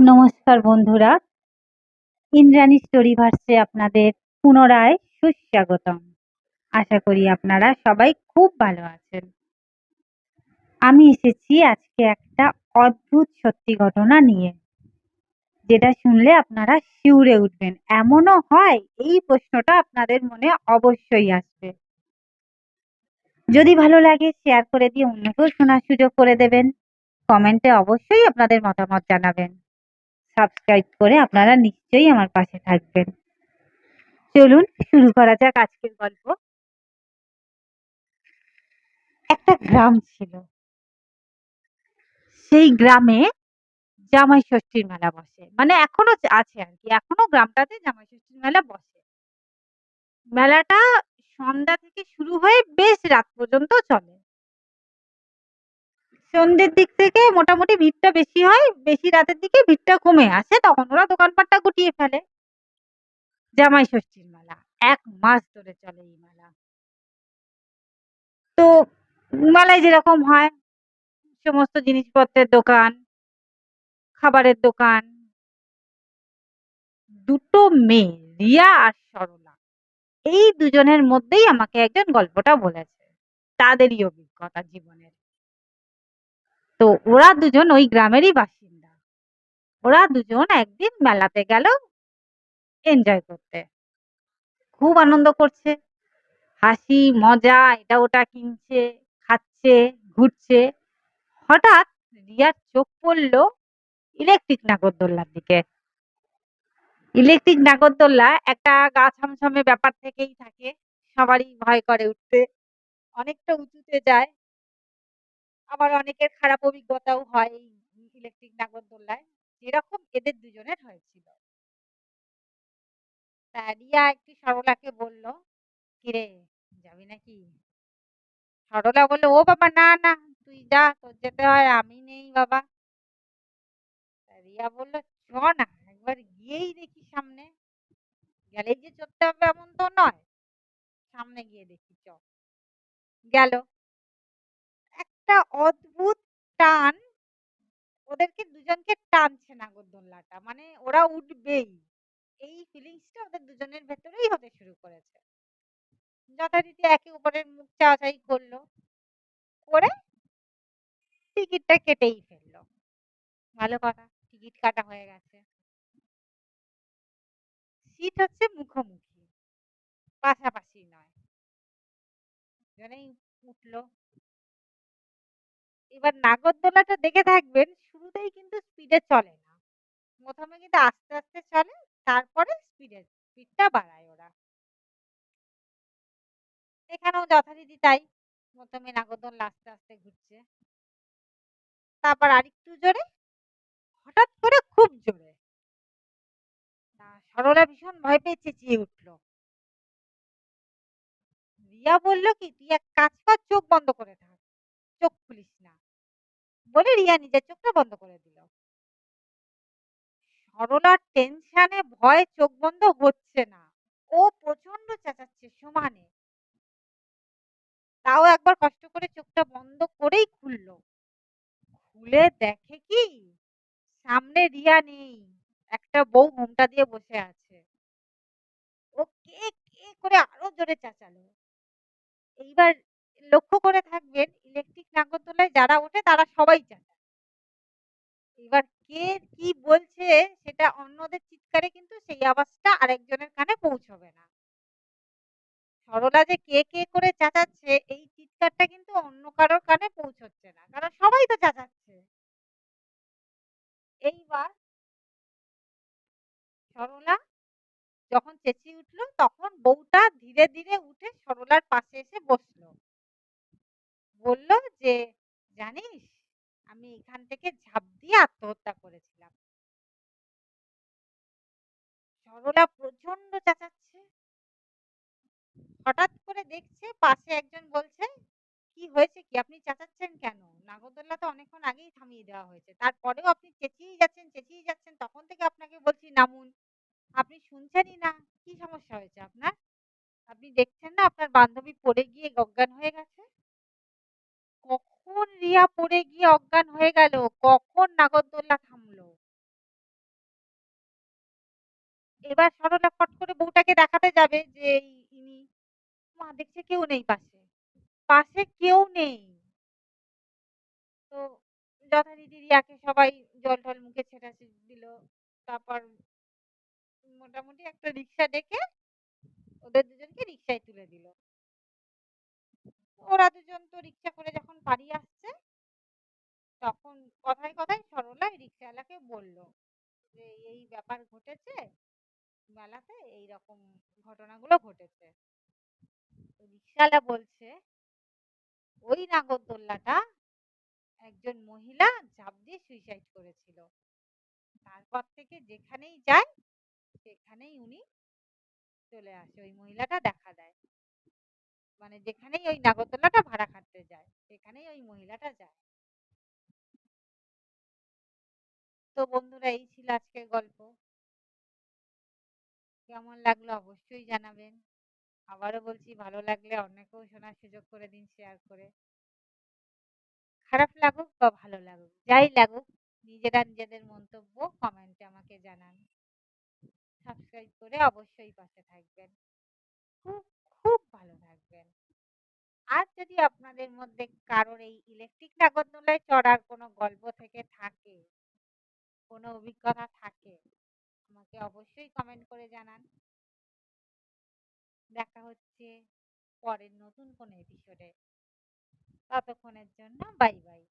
নমস্কার বন্ধুরা, ইন্দ্রাণী স্টোরিভার্সে আপনাদের পুনরায় সুস্বাগতম। আশা করি আপনারা সবাই খুব ভালো আছেন। আমি এসেছি আজকে একটা অদ্ভুত সত্যি ঘটনা নিয়ে, যেটা শুনলে আপনারা শিউরে উঠবেন। এমনও হয় এই প্রশ্নটা আপনাদের মনে অবশ্যই আসবে। যদি ভালো লাগে শেয়ার করে দিয়ে অন্যকেও শোনার সুযোগ করে দেবেন। কমেন্টে অবশ্যই আপনাদের মতামত জানাবেন। সাবস্ক্রাইব করে আপনারা নিশ্চয়ই আমার পাশে থাকবেন। চলুন শুরু করা যাক আজকের গল্প। একটা গ্রাম ছিল। সেই গ্রামে জামাই ষষ্ঠীর মেলা বসে, মানে এখনো আছে আর কি, এখনো গ্রামটাতে জামাই ষষ্ঠীর মেলা বসে। মেলাটা সন্ধ্যা থেকে শুরু হয়ে বেশ রাত পর্যন্ত চলে। সন্ধ্যের দিক থেকে মোটামুটি ভিড়টা বেশি হয়, বেশি রাতের দিকে ভিড়টা কমে আসে, তখন ওরা দোকানপাটটা গুটিয়ে ফেলে। জামাই ষষ্ঠীর মেলা 1 মাস ধরে চলে এই মেলা। তো মেলায় যেরকম হয়, সমস্ত জিনিসপত্রের দোকান, খাবারের দোকান। দুটো মেয়ে, রিয়া আর সরলা, এই দুজনের মধ্যেই আমাকে একজন গল্পটা বলেছে, তাদেরই অভিজ্ঞতা জীবনের। তো ওরা দুজন ওই গ্রামেরই বাসিন্দা। ওরা দুজন একদিন মেলাতে গেল এনজয় করতে, খুব আনন্দ করছে, হাসি মজা, এটা ওটা কিনছে, খাচ্ছে, ঘুরছে। হঠাৎ রিয়ার চোখ পড়লো ইলেকট্রিক নাগরদোল্লার দিকে। ইলেকট্রিক নাগরদোল্লা একটা গা ছমছমে ব্যাপার থেকেই থাকে, সবারই ভয় করে উঠতে, অনেকটা উঁচুতে যায়। আবার অনেকের খারাপ অভিজ্ঞতাও হয় এই ইলেকট্রিক নাগরদোল্লায়, যেরকম এদের দুজনের হয়েছিল। তা রিয়া একটু সরলাকে বলল, কিরে যাবি নাকি? সরলা বললো, ও বাবা না না, তুই যা, তোর যেতে হয়, আমি নেই বাবা। তা রিয়া বললো, চ না, একবার গিয়েই দেখি সামনে, গেলেই যে চলতে হবে এমন তো নয়, সামনে গিয়ে দেখি চ। গেল। একটা অদ্ভুত টান ওদেরকে দুজনকে টানছে নাগরদোল্লাটা, মানে ওরা উঠবেই, এই ফিলিংসটা ওদের দুজনের ভেতরেই হতে শুরু করেছে। যথারীতি একে অপরের মুখ চাওয়াচাই করলো, করে টিকিটটা কেটেই ফেললো। ভালো কথা, টিকিট কাটা হয়ে গেছে। সিট হচ্ছে মুখোমুখি, পাশাপাশি নয়। দুজনেই উঠলো। এবার নাগরদোলাটা দেখে থাকবেন, শুরুতেই কিন্তু স্পিডে চলে না, প্রথমে কিন্তু আস্তে আস্তে চলে, তারপরে স্পিডটা বাড়ায় ওরা। এখানেও যথারীতি তাই, প্রথমে নাগরদোল্লা আস্তে আস্তে ঘুরছে, তারপর আরেকটু জোরে, হঠাৎ করে খুব জোরে। সরলা ভীষণ ভয় পেয়ে চেঁচিয়ে উঠলো। রিয়া বলল, কি তুই এক কাজ কর, চোখ বন্ধ করে থাক, চোখ খুলিস না, বলে রিয়া নিজের চোখটা বন্ধ করে দিল। সরলার টেনশনে ভয়ে চোখ বন্ধ হচ্ছে না, ও প্রচন্ড চেঁচাচ্ছে সমানে। তাও একবার কষ্ট করে চোখটা বন্ধ করেই খুললো। খুলে দেখে কি, সামনে রিয়া নেই, একটা বউ ঘোমটা দিয়ে বসে আছে। ও কে কে করে আরো জোরে চেঁচালো। এইবার লক্ষ্য করে থাকবেন, ইলেকট্রিক নাগরদোলায় যারা ওঠে তারা সবাই চেঁচায়। এবার কে কি বলছে সেটা অন্যদের চিৎকারে কিন্তু সেই আওয়াজটা আরেকজনের কানে পৌঁছবে না। সরলা যে কে কে করে চেঁচাচ্ছে এই চিৎকারটা কিন্তু অন্য কারোর কানে পৌঁছচ্ছে না, কারণ সবাই তো চেঁচাচ্ছে। এইবার সরলা যখন চেঁচিয়ে উঠলো, তখন বউটা ধীরে ধীরে উঠে সরলার পাশে এসে বসলো। বলল যে, জানিস আমি এখান থেকে ঝাঁপ দিয়ে আত্মহত্যা করেছিলাম। সরলা প্রচন্ড চেঁচাচ্ছে, হঠাৎ করে দেখছে পাশে একজন বলছে, কি হয়েছে, কি আপনি চেঁচাচ্ছেন কেন? নাগরদোল্লা তো অনেকক্ষণ আগেই থামিয়ে দেওয়া হয়েছে, তারপরেও আপনি চেঁচিয়ে যাচ্ছেন, তখন থেকে আপনাকে বলছি নামুন, আপনি শুনছেনই না। কি সমস্যা হয়েছে আপনার? আপনি দেখছেন না আপনার বান্ধবী পড়ে গিয়ে অজ্ঞান হয়ে গেছে? কখন রিয়া পড়ে গিয়ে অজ্ঞান হয়ে গেল, কখন নাগরদোল্লা থামলো, এবার সরলা ফট করে বউটাকে দেখাতে যাবে যে ইনি, মা দেখছে কেউ নেই পাশে। পাশে কেউ নেই। তো যথারীতি রিয়াকে সবাই জল-টল মুখে ছেটাছেটি দিল। তারপর মোটামুটি একটা রিক্সা ডেকে ওদের দুজনকে রিক্সায় তুলে দিল। ওরা দুজন তো রিক্সা করে যখন বাড়ি আসছে, তখন কথায়, কথায় সরলা রিক্শাওয়ালাকে বলল যে, "এই ব্যাপার ঘটেছে মেলাতে, এইরকম ঘটনাগুলো ঘটেছে।" তো রিক্শাওয়ালা বলছে, "ওই নাগরদোল্লাটা একজন মহিলা ঝাঁপ দিয়ে সুইসাইড করেছিল। তারপর থেকে যেখানেই যায় সেখানেই উনি চলে আসে। ওই মহিলাটা দেখা দেয়। মানে যেখানেই ওই নাগরদোল্লাটা ভাড়া খাটতে যায়, সেখানেই ওই মহিলাটা যায়।" তো বন্ধুরা, এই ছিল আজকের গল্প। কেমন লাগলো অবশ্যই জানাবেন। আবারও বলছি, ভালো লাগলে অন্যকেও শোনার সুযোগ করে দিন শেয়ার করে। খারাপ লাগুক বা ভালো লাগুক, যাই লাগুক, নিজেরা নিজেদের মন্তব্য কমেন্টে আমাকে জানান। সাবস্ক্রাইব করে অবশ্যই পাশে থাকবেন। খুব, খুব ভালো থাকবেন। আর যদি আপনাদের মধ্যে কারোর এই ইলেকট্রিক নাগরদোলায় চড়ার কোনো গল্প থেকে থাকে, কোনো অভিজ্ঞতা থাকে, আমাকে অবশ্যই কমেন্ট করে জানান। দেখা হচ্ছে পরের নতুন কোনো এপিসোডে। ততক্ষণের জন্য বাই বাই।